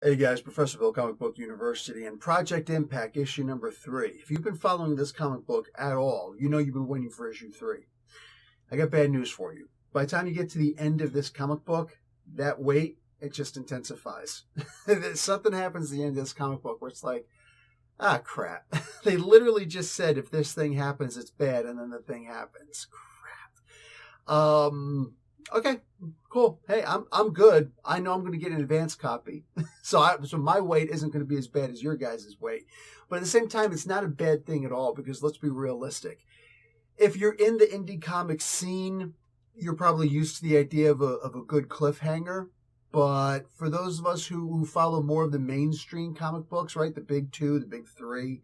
Hey guys, Professor Bill, Comic Book University, and Project Impact, issue number 3. If you've been following this comic book at all, you know you've been waiting for issue 3. I got bad news for you. By the time you get to the end of this comic book, that wait, it just intensifies. Something happens at the end of this comic book where it's like, ah, crap. They literally just said if this thing happens, it's bad, and then the thing happens. Crap. Okay, cool. Hey, I'm good. I know I'm going to get an advance copy, so my wait isn't going to be as bad as your guys' wait. But at the same time, it's not a bad thing at all because let's be realistic. If you're in the indie comic scene, you're probably used to the idea of a good cliffhanger. But for those of us who follow more of the mainstream comic books, right, the big 2, the big 3,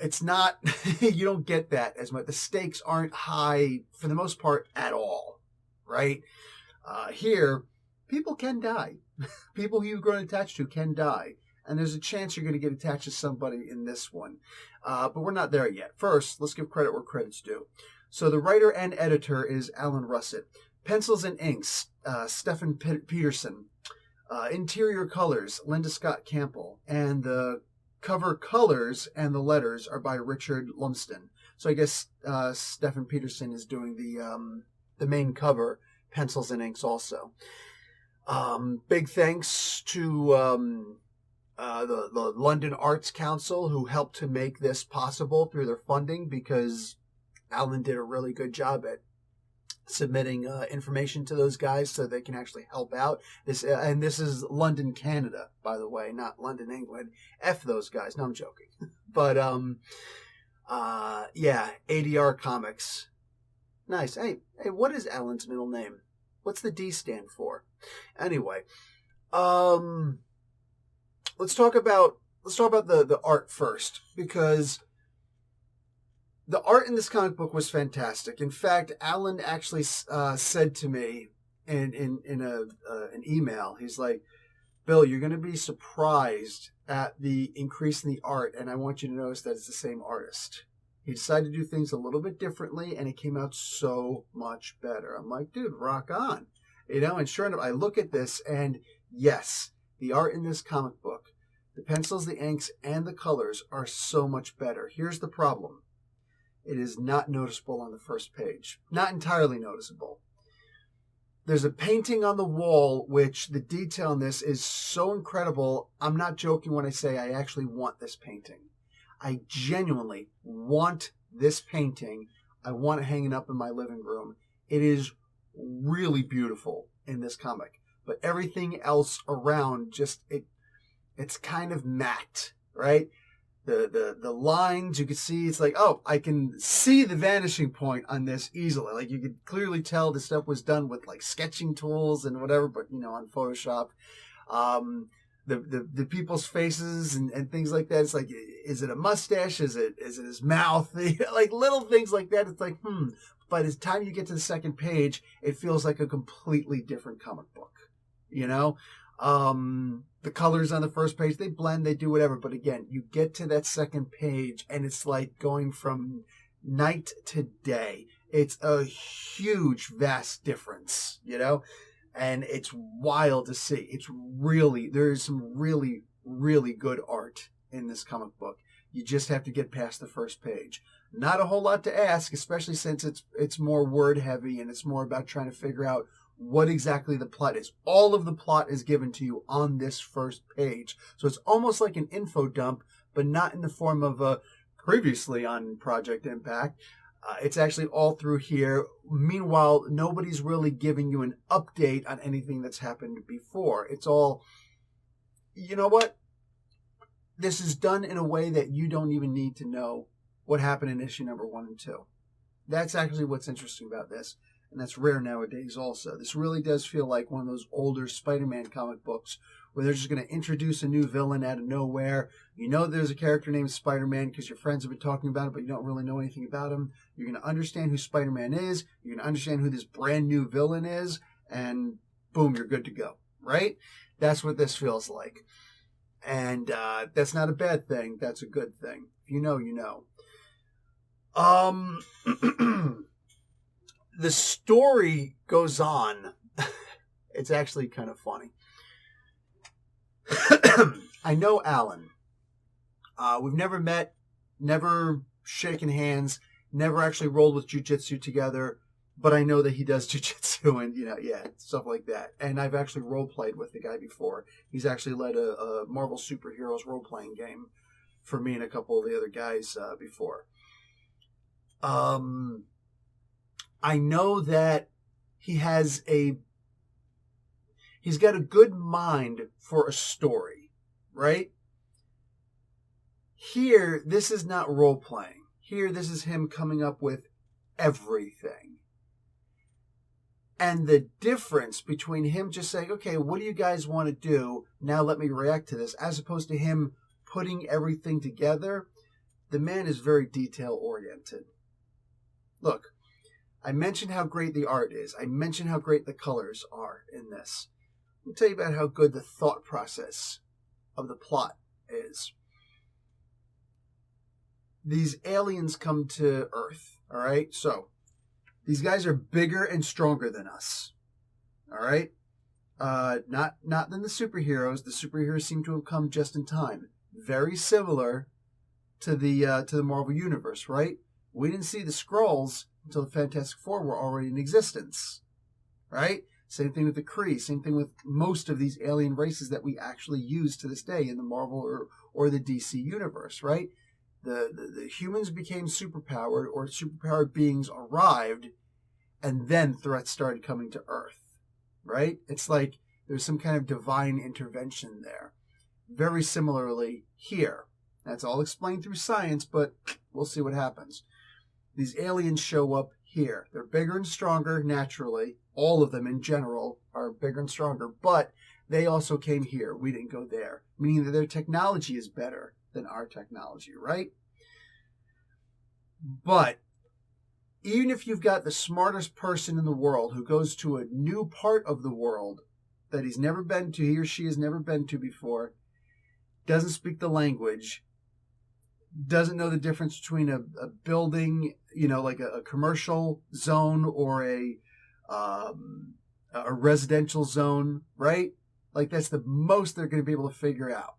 it's not, you don't get that as much. The stakes aren't high for the most part at all, right? Here, people can die. People who you've grown attached to can die. And there's a chance you're going to get attached to somebody in this one. But we're not there yet. First, let's give credit where credit's due. So the writer and editor is Alan Russett. Pencils and inks, Stephen Peterson. Interior colors, Linda Scott Campbell. And the cover colors and the letters are by Richard Lumsden. So I guess Stephen Peterson is doing the main cover, pencils and inks also. Big thanks to the London Arts Council who helped to make this possible through their funding, because Alan did a really good job at submitting information to those guys so they can actually help out. This is London, Canada, by the way, not London, England. F those guys. No, I'm joking. But yeah, ADR Comics. Nice. Hey, what is Alan's middle name? What's the D stand for? Anyway, let's talk about the art first, because the art in this comic book was fantastic. In fact, Alan actually said to me in an email, he's like, Bill, you're going to be surprised at the increase in the art, and I want you to notice that it's the same artist. He decided to do things a little bit differently, and it came out so much better. I'm like, dude, rock on. And sure enough, I look at this, and yes, the art in this comic book, the pencils, the inks, and the colors are so much better. Here's the problem. It is not noticeable on the first page. Not entirely noticeable. There's a painting on the wall, which the detail in this is so incredible. I'm not joking when I say I actually want this painting. I genuinely want this painting. I want it hanging up in my living room. It is really beautiful in this comic. But everything else around, it's kind of matte, right? The lines, you can see, it's like, oh, I can see the vanishing point on this easily. Like, you could clearly tell this stuff was done with, like, sketching tools and whatever, but, on Photoshop. The people's faces and things like that, it's like, is it a mustache? Is it his mouth? Like, little things like that. It's like, By the time you get to the second page, it feels like a completely different comic book, The colors on the first page, they blend, they do whatever. But again, you get to that second page and it's like going from night to day. It's a huge, vast difference, and it's wild to see. There's some really, really good art in this comic book. You just have to get past the first page. Not a whole lot to ask, especially since it's more word heavy and it's more about trying to figure out what exactly the plot is. All of the plot is given to you on this first page. So it's almost like an info dump, but not in the form of a previously on Project Impact. It's actually all through here. Meanwhile, nobody's really giving you an update on anything that's happened before. It's all, you know what? This is done in a way that you don't even need to know what happened in issue number 1 and 2. That's actually what's interesting about this. And that's rare nowadays also. This really does feel like one of those older Spider-Man comic books where they're just going to introduce a new villain out of nowhere. There's a character named Spider-Man because your friends have been talking about it, but you don't really know anything about him. You're going to understand who Spider-Man is. You're going to understand who this brand new villain is. And boom, you're good to go, right? That's what this feels like. And that's not a bad thing. That's a good thing. If you know, you know. The story goes on. It's actually kind of funny. I know Alan. We've never met, never shaken hands, never actually rolled with jiu-jitsu together, but I know that he does jiu-jitsu and, stuff like that. And I've actually role-played with the guy before. He's actually led a Marvel Superheroes role-playing game for me and a couple of the other guys before. I know that he's got a good mind for a story, right? Here, this is not role-playing. Here, this is him coming up with everything. And the difference between him just saying, okay, what do you guys want to do? Now let me react to this, as opposed to him putting everything together, the man is very detail-oriented. Look, I mentioned how great the art is. I mentioned how great the colors are in this. Let me tell you about how good the thought process of the plot is. These aliens come to Earth, all right? So, these guys are bigger and stronger than us, all right? Not than the superheroes. The superheroes seem to have come just in time. Very similar to the Marvel Universe, right? We didn't see the Skrulls until the Fantastic Four were already in existence, right? Same thing with the Kree. Same thing with most of these alien races that we actually use to this day in the Marvel or the DC universe, right? The humans became superpowered, or superpowered beings arrived, and then threats started coming to Earth, right? It's like there's some kind of divine intervention there. Very similarly here. That's all explained through science, but we'll see what happens. These aliens show up here. They're bigger and stronger naturally. All of them in general are bigger and stronger, but they also came here. We didn't go there, meaning that their technology is better than our technology, right? But even if you've got the smartest person in the world who goes to a new part of the world that he's never been to, he or she has never been to before, doesn't speak the language, doesn't know the difference between a building, like a commercial zone or a residential zone, right? Like that's the most they're going to be able to figure out.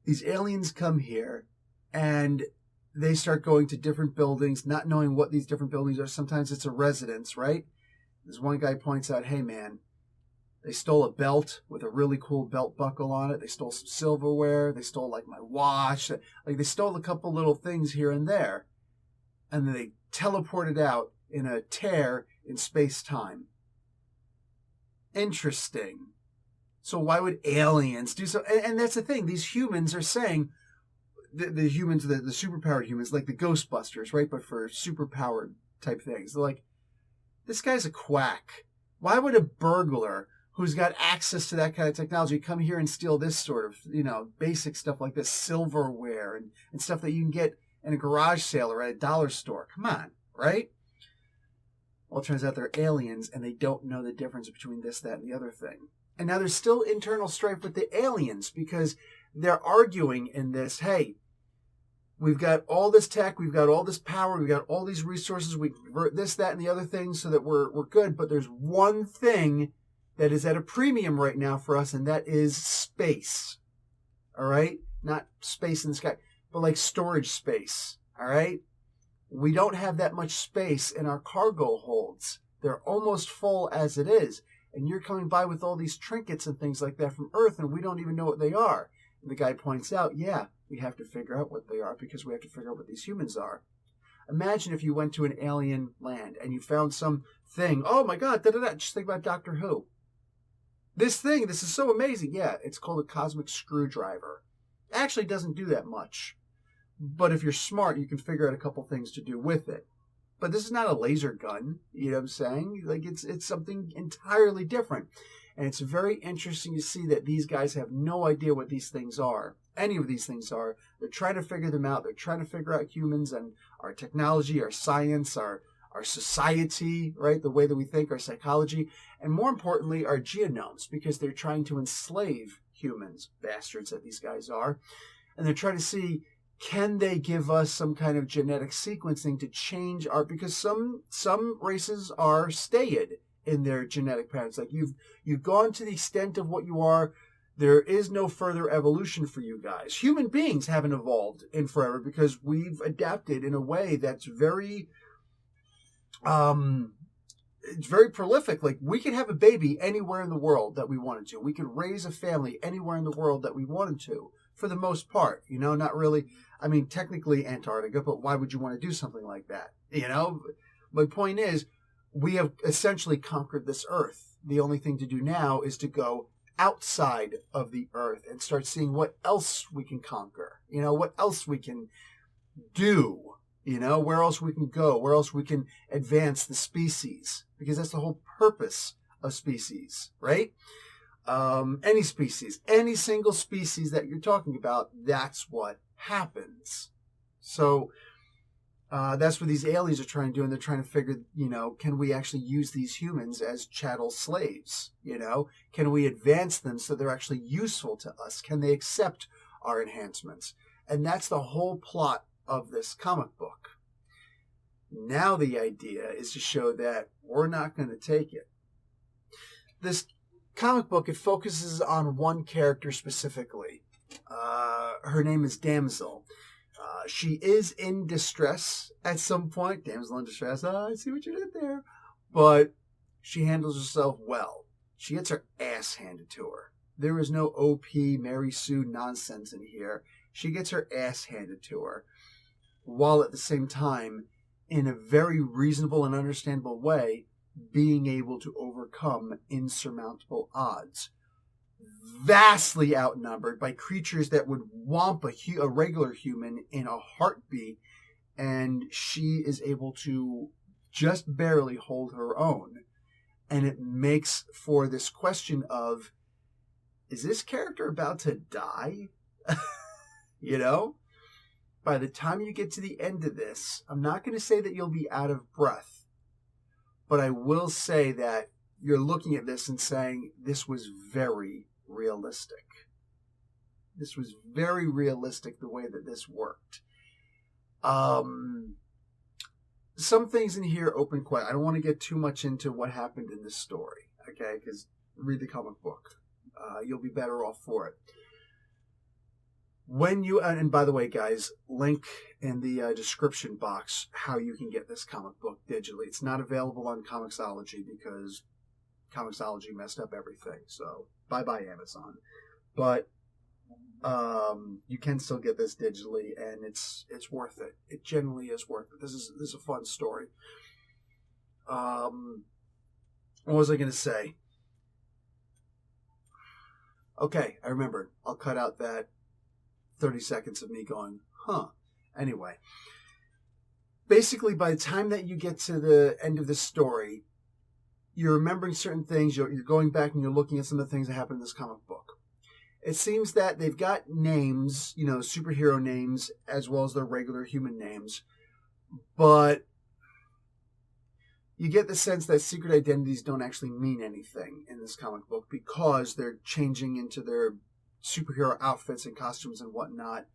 These aliens come here and they start going to different buildings, not knowing what these different buildings are. Sometimes it's a residence, right? This one guy points out, hey man, they stole a belt with a really cool belt buckle on it. They stole some silverware. They stole like my watch. Like they stole a couple little things here and there. And then they teleported out in a tear in space-time. Interesting. So why would aliens do so? And that's the thing. These humans are saying, the humans, the superpowered humans, like the Ghostbusters, right? But for superpowered type things. They're like, this guy's a quack. Why would a burglar who's got access to that kind of technology come here and steal this sort of, basic stuff like this, silverware and stuff that you can get in a garage sale or at a dollar store? Come on, right? Well, it turns out they're aliens and they don't know the difference between this, that, and the other thing. And now there's still internal strife with the aliens because they're arguing in this, hey, we've got all this tech, we've got all this power, we've got all these resources, we convert this, that, and the other thing so that we're good, but there's one thing that is at a premium right now for us, and that is space. All right? Not space in the sky, but like storage space. All right? We don't have that much space in our cargo holds. They're almost full as it is. And you're coming by with all these trinkets and things like that from Earth, and we don't even know what they are. And the guy points out, yeah, we have to figure out what they are because we have to figure out what these humans are. Imagine if you went to an alien land and you found some thing. Oh my God, just think about Doctor Who. This is so amazing. Yeah, it's called a cosmic screwdriver. It actually doesn't do that much. But if you're smart, you can figure out a couple things to do with it. But this is not a laser gun, you know what I'm saying? Like it's something entirely different. And it's very interesting to see that these guys have no idea what these things are. Any of these things are. They're trying to figure them out. They're trying to figure out humans and our technology, our science, our society, right? The way that we think, our psychology, and more importantly, our genomes, because they're trying to enslave humans, bastards that these guys are. And they're trying to see, can they give us some kind of genetic sequencing to change because some races are stayed in their genetic patterns. Like you've gone to the extent of what you are, There is no further evolution for you guys. Human beings haven't evolved in forever because we've adapted in a way that's very, it's very prolific. Like, we could have a baby anywhere in the world that we wanted to. We could raise a family anywhere in the world that we wanted to, for the most part. You know, not really. I mean, technically Antarctica, but why would you want to do something like that? You know, my point is, we have essentially conquered this earth. The only thing to do now is to go outside of the earth and start seeing what else we can conquer. You know, what else we can do. You know, where else we can go, where else we can advance the species, because that's the whole purpose of species, right? Any species, any single species that you're talking about, that's what happens. So that's what these aliens are trying to do, and they're trying to figure, you know, can we actually use these humans as chattel slaves? You know, can we advance them so they're actually useful to us? Can they accept our enhancements? And that's the whole plot of this comic book. Now the idea is to show that we're not going to take it. This comic book, it focuses on one character specifically. Her name is Damsel. She is in distress at some point. Damsel in distress. Oh, I see what you did there. But she handles herself well. She gets her ass handed to her. There is no OP, Mary Sue nonsense in here. She gets her ass handed to her, while at the same time, in a very reasonable and understandable way, being able to overcome insurmountable odds. Vastly outnumbered by creatures that would whomp a regular human in a heartbeat, and she is able to just barely hold her own. And it makes for this question of, is this character about to die? You know? By the time you get to the end of this, I'm not going to say that you'll be out of breath, but I will say that you're looking at this and saying, this was very realistic. This was very realistic, the way that this worked. Some things in here open quite. I don't want to get too much into what happened in this story, okay? Because read the comic book. You'll be better off for it. When you, and by the way, guys, link in the description box how you can get this comic book digitally. It's not available on Comixology because Comixology messed up everything. So bye-bye Amazon. But you can still get this digitally, and it's worth it. It generally is worth it. This is a fun story. What was I going to say? Okay, I remembered. I'll cut out that 30 seconds of me going, huh. Anyway, basically, by the time that you get to the end of the story, you're remembering certain things. You're going back and you're looking at some of the things that happened in this comic book. It seems that they've got names, you know, superhero names, as well as their regular human names. But you get the sense that secret identities don't actually mean anything in this comic book, because they're changing into their superhero outfits and costumes and whatnot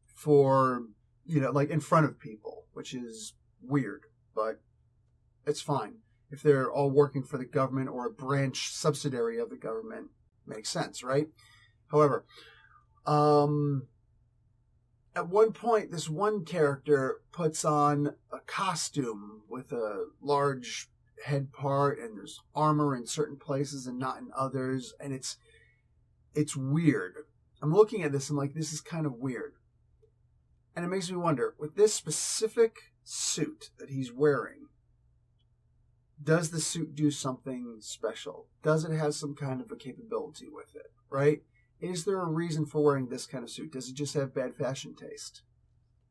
for, you know, like in front of people, which is weird, but it's fine. If they're all working for the government or a branch subsidiary of the government, makes sense, right? However, at one point, this one character puts on a costume with a large head part, and there's armor in certain places and not in others, and it's weird. I'm looking at this and like, this is kind of weird. And it makes me wonder, with this specific suit that he's wearing, does the suit do something special? Does it have some kind of a capability with it, right? Is there a reason for wearing this kind of suit? Does it just have bad fashion taste?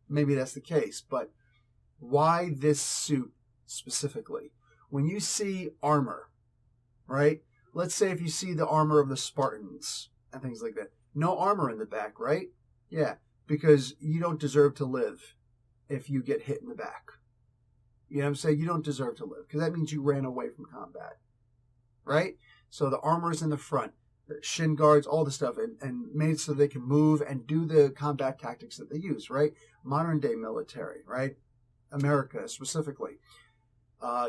Maybe that's the case, but why this suit specifically? When you see armor, right? Let's say if you see the armor of the Spartans and things like that. No armor in the back, right? Yeah, because you don't deserve to live if you get hit in the back. You know what I'm saying? You don't deserve to live, because that means you ran away from combat, right? So the armor is in the front, the shin guards, all the stuff, and made so they can move and do the combat tactics that they use, right? Modern day military, right? America specifically.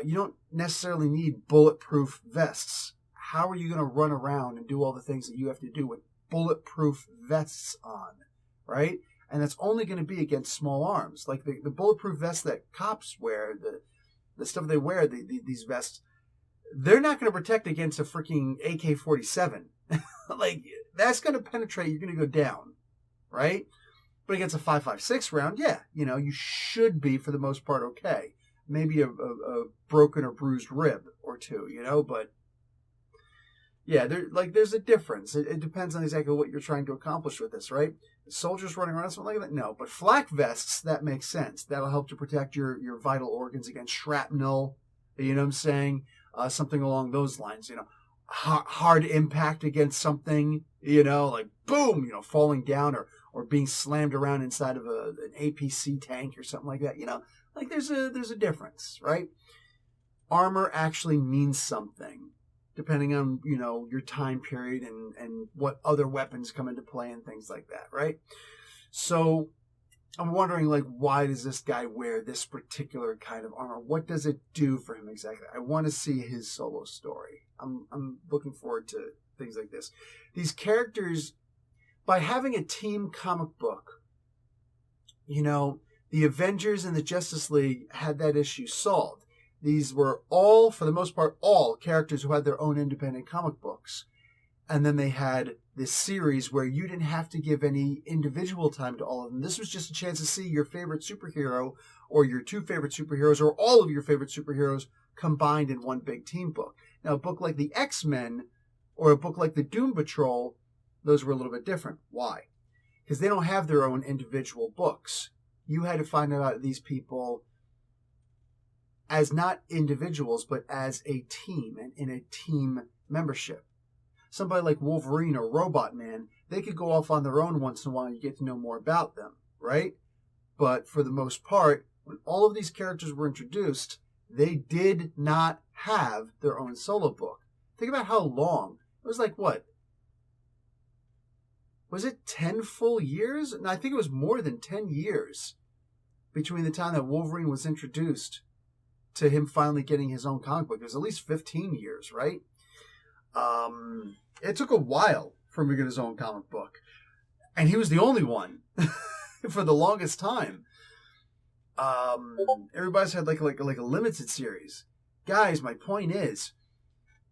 You don't necessarily need bulletproof vests. How are you going to run around and do all the things that you have to do with bulletproof vests on, right? And that's only going to be against small arms. Like the bulletproof vests that cops wear, the stuff they wear, these vests, they're not going to protect against a freaking AK-47. Like, that's going to penetrate. You're going to go down, right? But against a 5.56 round, yeah, you should be, for the most part, okay. Maybe a broken or bruised rib or two, but yeah, there's a difference. It depends on exactly what you're trying to accomplish with this, right? Soldiers running around, something like that? No. But flak vests, that makes sense. That'll help to protect your vital organs against shrapnel, you know what I'm saying? Something along those lines, hard impact against something, like boom, falling down or being slammed around inside of an APC tank or something like that, like there's a difference, right? Armor actually means something, depending on, your time period and what other weapons come into play and things like that, right? So I'm wondering, like, why does this guy wear this particular kind of armor? What does it do for him exactly? I want to see his solo story. I'm looking forward to things like this. These characters, by having a team comic book, the Avengers and the Justice League had that issue solved. These were all, for the most part, all characters who had their own independent comic books. And then they had this series where you didn't have to give any individual time to all of them. This was just a chance to see your favorite superhero or your two favorite superheroes or all of your favorite superheroes combined in one big team book. Now, a book like the X-Men or a book like the Doom Patrol, those were a little bit different. Why? Because they don't have their own individual books. You had to find out about these people as not individuals, but as a team and in a team membership. Somebody like Wolverine or Robot Man, they could go off on their own once in a while and you get to know more about them, right? But for the most part, when all of these characters were introduced, they did not have their own solo book. Think about how long. It was like, what? Was it 10 full years? No, I think it was more than 10 years between the time that Wolverine was introduced to him finally getting his own comic book. It was at least 15 years, right? It took a while for him to get his own comic book. And he was the only one for the longest time. Everybody's had like a limited series. Guys, my point is,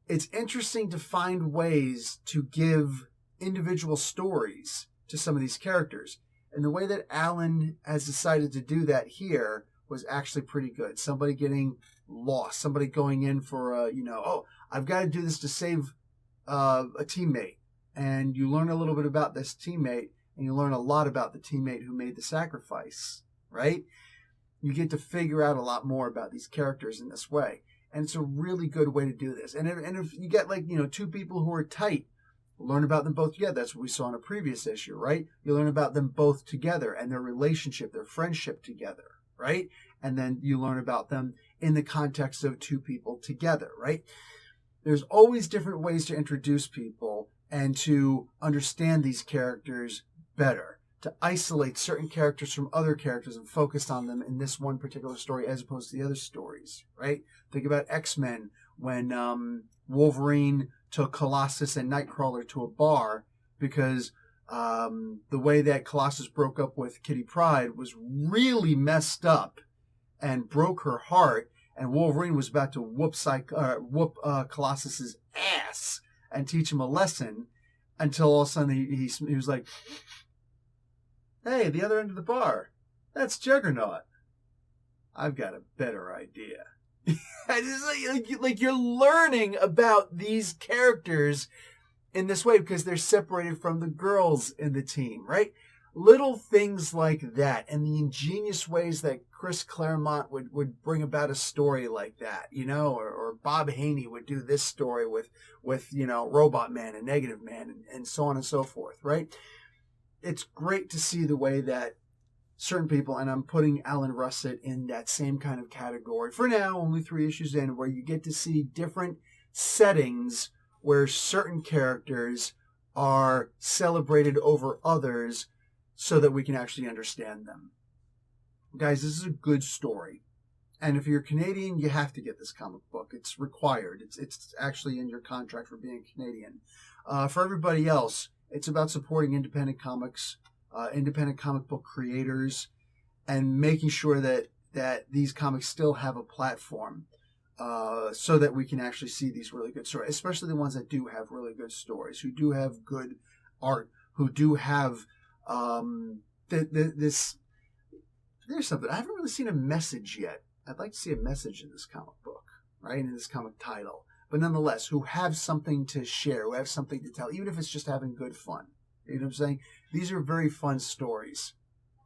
it's interesting to find ways to give individual stories to some of these characters. And the way that Alan has decided to do that here was actually pretty good. Somebody getting lost, somebody going in for I've got to do this to save a teammate. And you learn a little bit about this teammate, and you learn a lot about the teammate who made the sacrifice, right? You get to figure out a lot more about these characters in this way. And it's a really good way to do this. And if you get two people who are tight, learn about them both together. That's what we saw in a previous issue, right? You learn about them both together and their relationship, their friendship together, right? And then you learn about them in the context of two people together, right? There's always different ways to introduce people and to understand these characters better, to isolate certain characters from other characters and focus on them in this one particular story as opposed to the other stories, right? Think about X-Men when Wolverine took Colossus and Nightcrawler to a bar because the way that Colossus broke up with Kitty Pryde was really messed up and broke her heart, and Wolverine was about to whoop Colossus's ass and teach him a lesson until all of a sudden he was like, hey, the other end of the bar, that's Juggernaut. I've got a better idea. Like you're learning about these characters in this way because they're separated from the girls in the team, right? Little things like that and the ingenious ways that Chris Claremont would bring about a story like that, or Bob Haney would do this story with Robot Man and Negative Man and so on and so forth, right? It's great to see the way that certain people, and I'm putting Alan Russett in that same kind of category for now, only 3 issues in, where you get to see different settings where certain characters are celebrated over others so that we can actually understand them. Guys, this is a good story. And if you're Canadian, you have to get this comic book. It's required. It's actually in your contract for being Canadian. For everybody else, It's about supporting independent comics, independent comic book creators, and making sure that these comics still have a platform so that we can actually see these really good stories, especially the ones that do have really good stories, who do have good art, who do have this. There's something. I haven't really seen a message yet. I'd like to see a message in this comic book, right, in this comic title. But nonetheless, who have something to share, who have something to tell, even if it's just having good fun. You know what I'm saying? These are very fun stories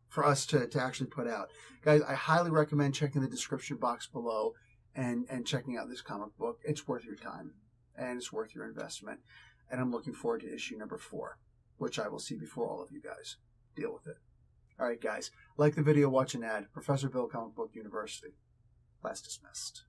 for us to actually put out. Guys, I highly recommend checking the description box below and checking out this comic book. It's worth your time, and it's worth your investment. And I'm looking forward to issue number 4, which I will see before all of you guys. Deal with it. All right, guys. Like the video, watch an ad. Professor Bill, Comic Book University. Class dismissed.